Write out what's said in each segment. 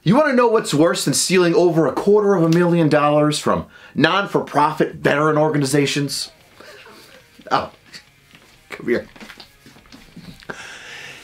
You want to know what's worse than stealing over $250,000 from non-for-profit veteran organizations? Oh, come here.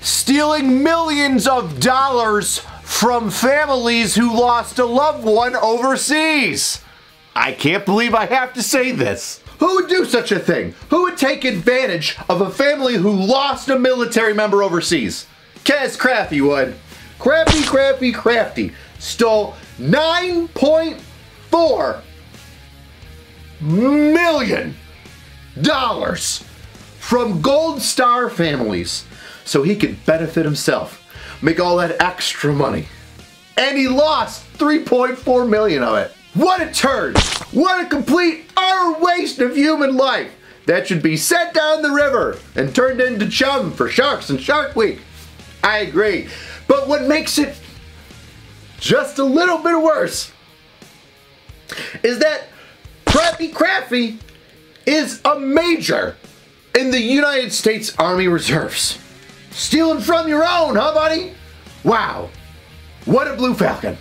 Stealing millions of dollars from families who lost a loved one overseas. I can't believe I have to say this. Who would do such a thing? Who would take advantage of a family who lost a military member overseas? Kaz Crafty would. Crafty stole $9.4 million from Gold Star families so he could benefit himself, make all that extra money. And he lost $3.4 million of it. What a turd! What a complete utter waste of human life! That should be sent down the river and turned into chum for sharks and Shark Week. I agree. But what makes it just a little bit worse is that Crafty is a major in the United States Army Reserves. Stealing from your own, huh, buddy? Wow. What a blue falcon.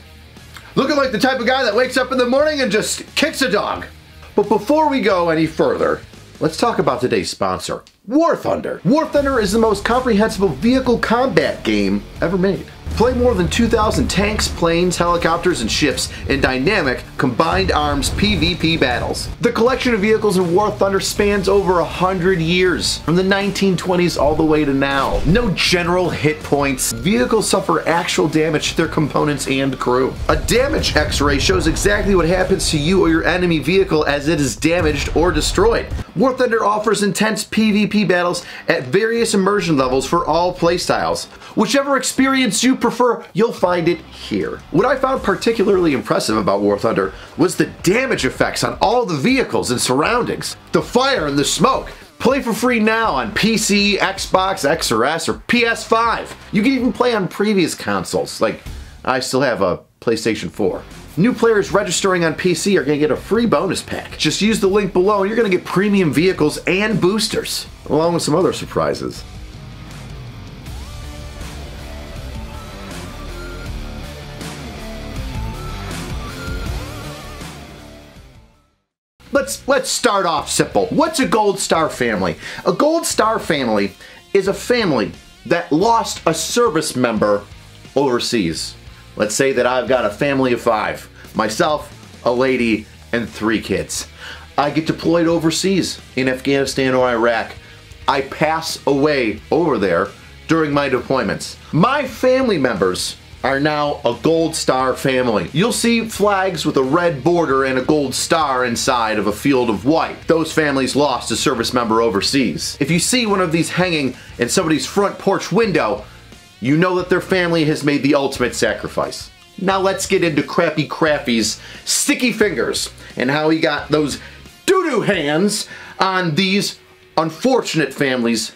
Looking like the type of guy that wakes up in the morning and just kicks a dog. But before we go any further, let's talk about today's sponsor, War Thunder. War Thunder is the most comprehensible vehicle combat game ever made. Play more than 2,000 tanks, planes, helicopters, and ships in dynamic, combined arms PvP battles. The collection of vehicles in War Thunder spans over 100 years, from the 1920s all the way to now. No general hit points. Vehicles suffer actual damage to their components and crew. A damage X-ray shows exactly what happens to you or your enemy vehicle as it is damaged or destroyed. War Thunder offers intense PvP battles at various immersion levels for all playstyles. Whichever experience you prefer, you'll find it here. What I found particularly impressive about War Thunder was the damage effects on all the vehicles and surroundings. The fire and the smoke. Play for free now on PC, Xbox, X or S, or PS5. You can even play on previous consoles, like I still have a PlayStation 4. New players registering on PC are going to get a free bonus pack. Just use the link below and you're going to get premium vehicles and boosters, along with some other surprises. Let's start off simple. What's a Gold Star family? A Gold Star family is a family that lost a service member overseas. Let's say that I've got a family of 5. Myself, a lady, and 3 kids. I get deployed overseas in Afghanistan or Iraq. I pass away over there during my deployments. My family members are now a Gold Star family. You'll see flags with a red border and a gold star inside of a field of white. Those families lost a service member overseas. If you see one of these hanging in somebody's front porch window, you know that their family has made the ultimate sacrifice. Now let's get into Crafty's sticky fingers and how he got those doo-doo hands on these unfortunate families'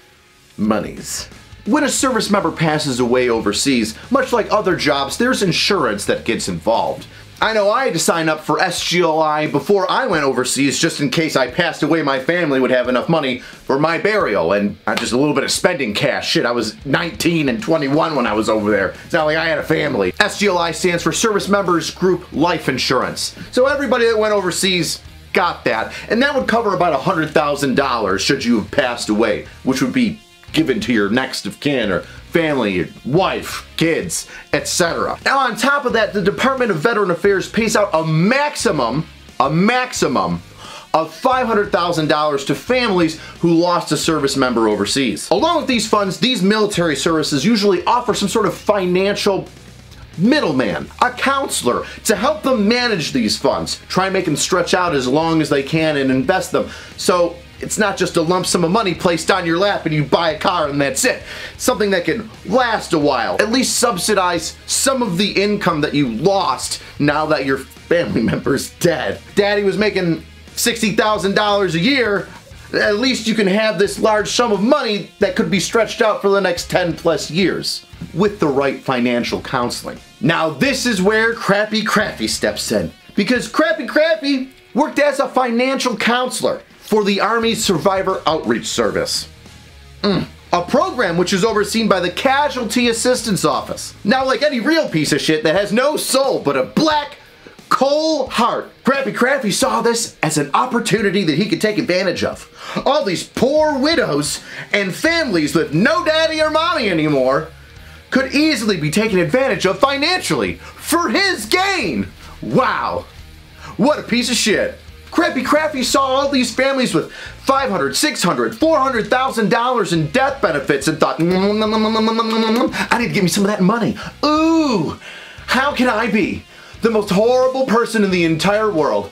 monies. When a service member passes away overseas, much like other jobs, there's insurance that gets involved. I know I had to sign up for SGLI before I went overseas just in case I passed away, my family would have enough money for my burial and just a little bit of spending cash. Shit, I was 19 and 21 when I was over there. It's not like I had a family. SGLI stands for Service Members Group Life Insurance. So everybody that went overseas got that, and that would cover about $100,000 should you have passed away, which would be given to your next of kin or family, your wife, kids, etc. Now on top of that, the Department of Veteran Affairs pays out a maximum of $500,000 to families who lost a service member overseas. Along with these funds, these military services usually offer some sort of financial middleman, a counselor, to help them manage these funds. Try and make them stretch out as long as they can and invest them. So it's not just a lump sum of money placed on your lap and you buy a car and that's it. Something that can last a while. At least subsidize some of the income that you lost now that your family member's dead. Daddy was making $60,000 a year. At least you can have this large sum of money that could be stretched out for the next 10 plus years with the right financial counseling. Now this is where Crafty steps in, because Crafty worked as a financial counselor for the Army Survivor Outreach Service. a program which is overseen by the Casualty Assistance Office. Now, like any real piece of shit that has no soul but a black coal heart, Krabby Kraffy saw this as an opportunity that he could take advantage of. All these poor widows and families with no daddy or mommy anymore could easily be taken advantage of financially for his gain. Wow, what a piece of shit. Krabby Kraffy saw all these families with $500, $600, $400,000 in death benefits and thought, I need to get me some of that money. Ooh, how can I be the most horrible person in the entire world,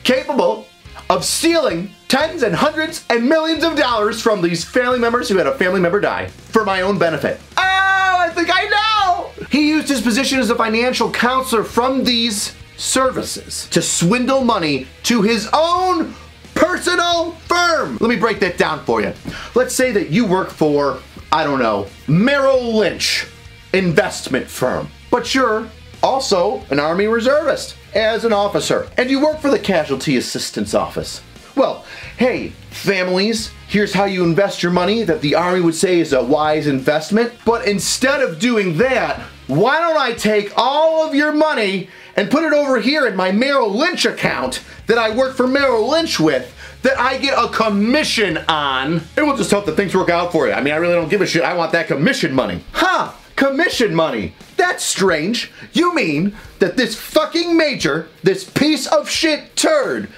capable of stealing tens and hundreds and millions of dollars from these family members who had a family member die for my own benefit? Oh, I think I know! He used his position as a financial counselor from these services to swindle money to his own personal firm. Let me break that down for you. Let's say that you work for, I don't know, Merrill Lynch investment firm, but you're also an Army reservist as an officer, and you work for the Casualty Assistance Office. Well, hey, families, here's how you invest your money that the Army would say is a wise investment. But instead of doing that, why don't I take all of your money and put it over here in my Merrill Lynch account that I work for Merrill Lynch with, that I get a commission on, and we'll just hope that things work out for you. I mean, I really don't give a shit. I want that commission money. Huh, commission money. That's strange. You mean that this fucking major, this piece of shit turd,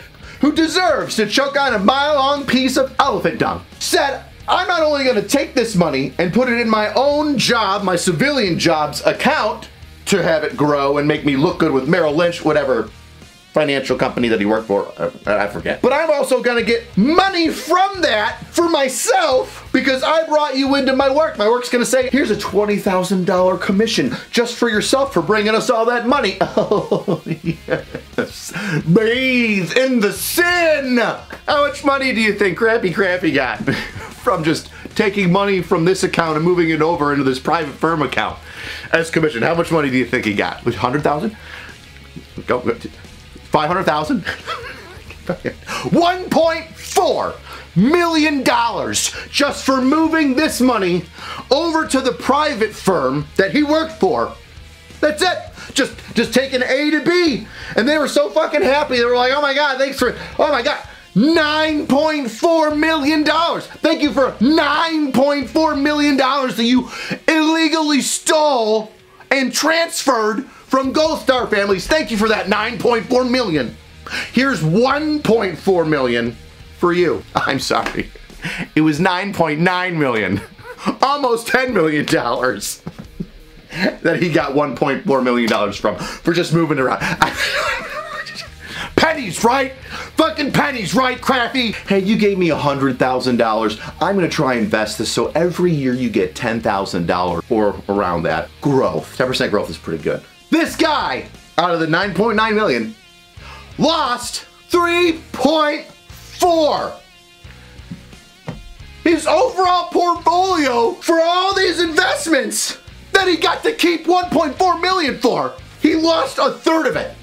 who deserves to choke on a mile-long piece of elephant dung, said, I'm not only gonna take this money and put it in my own job, my civilian job's account, to have it grow and make me look good with Merrill Lynch, whatever financial company that he worked for, I forget. But I'm also gonna get money from that for myself because I brought you into my work. My work's gonna say, here's a $20,000 commission just for yourself for bringing us all that money. Oh, yes. Bathe in the sin. How much money do you think Krabby Kraffy got from just taking money from this account and moving it over into this private firm account as commission? How much money do you think he got? 100,000? Go. 500,000? $1.4 million just for moving this money over to the private firm that he worked for. That's it. Just taking A to B. And they were so fucking happy. They were like, oh my God, thanks for, oh my God. $9.4 million. Thank you for $9.4 million that you illegally stole and transferred from Gold Star families. Thank you for that $9.4 million. Here's $1.4 million for you. I'm sorry. It was $9.9 million. Almost $10 million that he got $1.4 million from for just moving around. Pennies, right? Fucking pennies, right, Kraffy? Hey, you gave me $100,000. I'm gonna try and invest this so every year you get $10,000 or around that. Growth. 10% growth is pretty good. This guy, out of the 9.9 million, lost 3.4. His overall portfolio for all these investments that he got to keep 1.4 million for, he lost a third of it.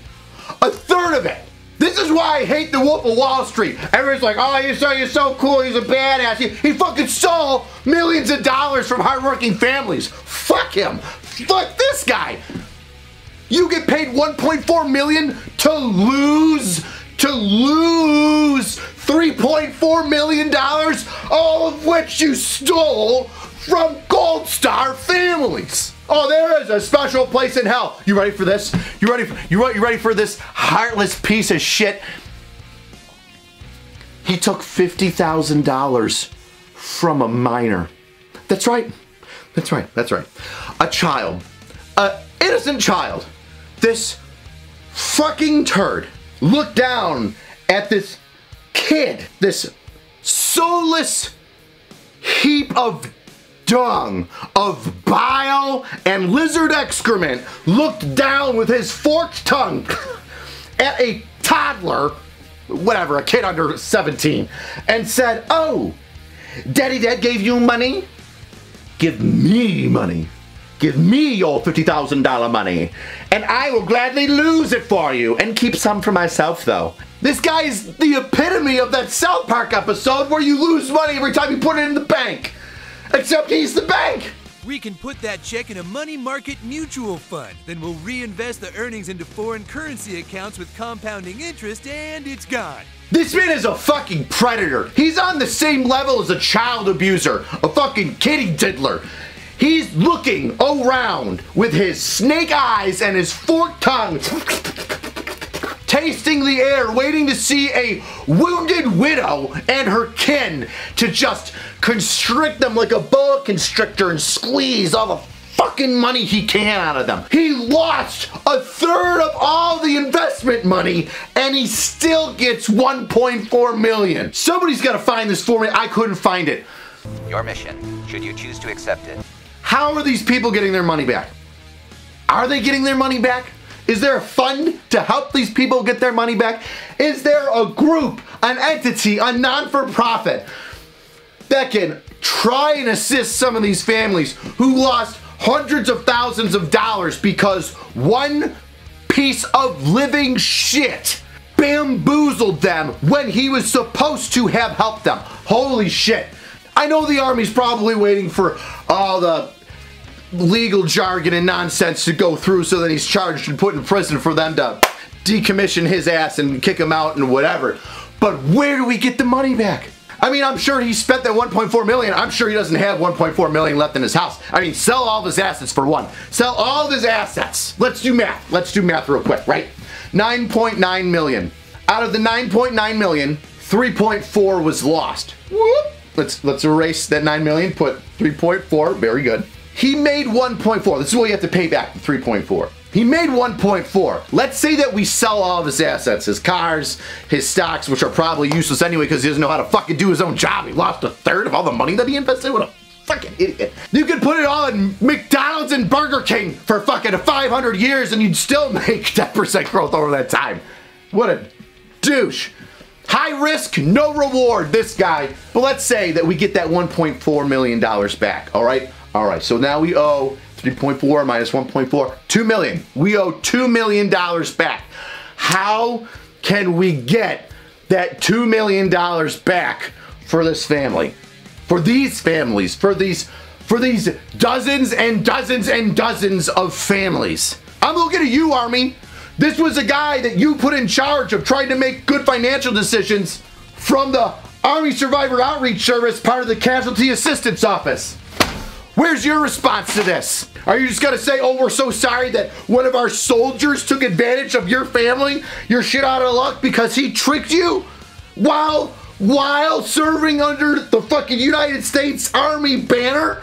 A third of it. This is why I hate the Wolf of Wall Street. Everyone's like, oh, you're so cool, he's a badass. He fucking stole millions of dollars from hardworking families. Fuck him. Fuck this guy. You get paid $1.4 million to lose $3.4 million, all of which you stole from Gold Star families. Oh, there is a special place in hell. You ready for this? You ready for this heartless piece of shit? He took $50,000 from a minor. That's right. That's right. That's right. A child. An innocent child. This fucking turd looked down at this kid, this soulless heap of dung, of bile and lizard excrement, looked down with his forked tongue at a toddler, whatever, a kid under 17, and said, oh, Daddy Dad gave you money? Give me money. Give me your $50,000 money, and I will gladly lose it for you and keep some for myself, though. This guy is the epitome of that South Park episode where you lose money every time you put it in the bank. Except he's the bank. We can put that check in a money market mutual fund. Then we'll reinvest the earnings into foreign currency accounts with compounding interest, and it's gone. This man is a fucking predator. He's on the same level as a child abuser, a fucking kitty diddler. He's looking around with his snake eyes and his forked tongue, tasting the air, waiting to see a wounded widow and her kin to just constrict them like a boa constrictor and squeeze all the fucking money he can out of them. He lost a third of all the investment money and he still gets 1.4 million. Somebody's got to find this for me. I couldn't find it. Your mission, should you choose to accept it. How are these people getting their money back? Are they getting their money back? Is there a fund to help these people get their money back? Is there a group, an entity, a non-for-profit that can try and assist some of these families who lost hundreds of thousands of dollars because one piece of living shit bamboozled them when he was supposed to have helped them? Holy shit. I know the Army's probably waiting for all the legal jargon and nonsense to go through so that he's charged and put in prison for them to decommission his ass and kick him out and whatever. But where do we get the money back? I mean, I'm sure he spent that 1.4 million. I'm sure he doesn't have 1.4 million left in his house. I mean, sell all of his assets for one. Sell all of his assets. Let's do math. Let's do math real quick, right? 9.9 million. Out of the 9.9 million, 3.4 was lost. Whoop. Let's erase that 9 million, put 3.4, very good. He made 1.4. This is what you have to pay back, the 3.4. He made 1.4. Let's say that we sell all of his assets, his cars, his stocks, which are probably useless anyway because he doesn't know how to fucking do his own job. He lost a third of all the money that he invested. What a fucking idiot. You could put it all in McDonald's and Burger King for fucking 500 years and you'd still make 10% growth over that time. What a douche. High risk, no reward, this guy. But let's say that we get that $1.4 million back, all right? All right, so now we owe 3.4 minus 1.4, 2 million. We owe $2 million back. How can we get that $2 million back for this family? For these families, for these dozens and dozens and dozens of families. I'm looking at you, Army. This was a guy that you put in charge of trying to make good financial decisions from the Army Survivor Outreach Service, part of the Casualty Assistance Office. Where's your response to this? Are you just gonna say, oh, we're so sorry that one of our soldiers took advantage of your family? You're shit out of luck because he tricked you while serving under the fucking United States Army banner?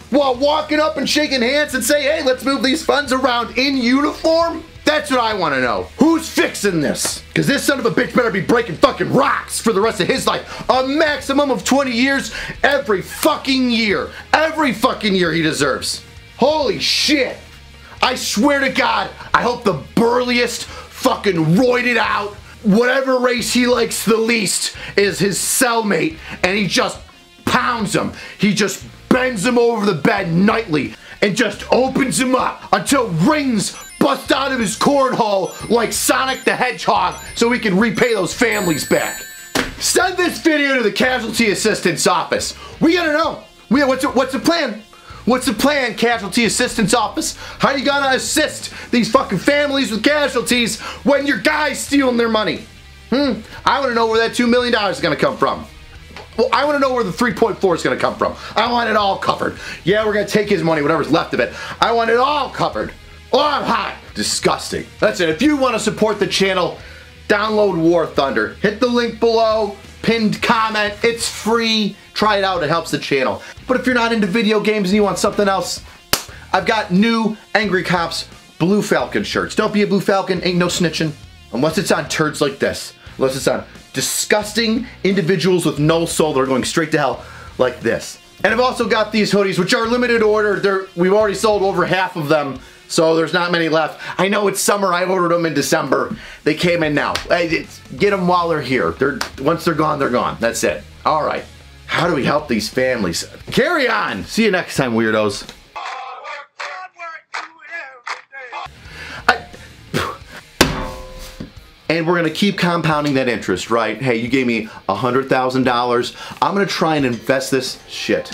While walking up and shaking hands and say, hey, let's move these funds around in uniform? That's what I want to know. Who's fixing this? Because this son of a bitch better be breaking fucking rocks for the rest of his life. A maximum of 20 years every fucking year. Every fucking year he deserves. Holy shit. I swear to God, I hope the burliest, fucking roided out, whatever race he likes the least is his cellmate, and he just pounds him. He just bends him over the bed nightly and just opens him up until rings bust out of his cornhole like Sonic the Hedgehog so we can repay those families back. Send this video to the Casualty Assistance Office. We gotta know. What's the plan? What's the plan, Casualty Assistance Office? How you gonna assist these fucking families with casualties when your guy's stealing their money? I wanna know where that $2 million is gonna come from. Well, I want to know where the 3.4 is going to come from. I want it all covered. Yeah, we're going to take his money, whatever's left of it. I want it all covered. Oh, I'm hot. Disgusting. That's it. If you want to support the channel, download War Thunder. Hit the link below, pinned comment. It's free. Try it out. It helps the channel. But if you're not into video games and you want something else, I've got new Angry Cops Blue Falcon shirts. Don't be a Blue Falcon. Ain't no snitching. Unless it's on turds like this. Unless it's on disgusting individuals with no soul that are going straight to hell like this. And I've also got these hoodies, which are limited order. We've already sold over half of them, so there's not many left. I know it's summer. I ordered them in December. They came in now. Get them while they're here. Once they're gone, they're gone. That's it. All right. How do we help these families? Carry on. See you next time, weirdos. And we're gonna keep compounding that interest, right? Hey, you gave me $100,000. I'm gonna try and invest this shit.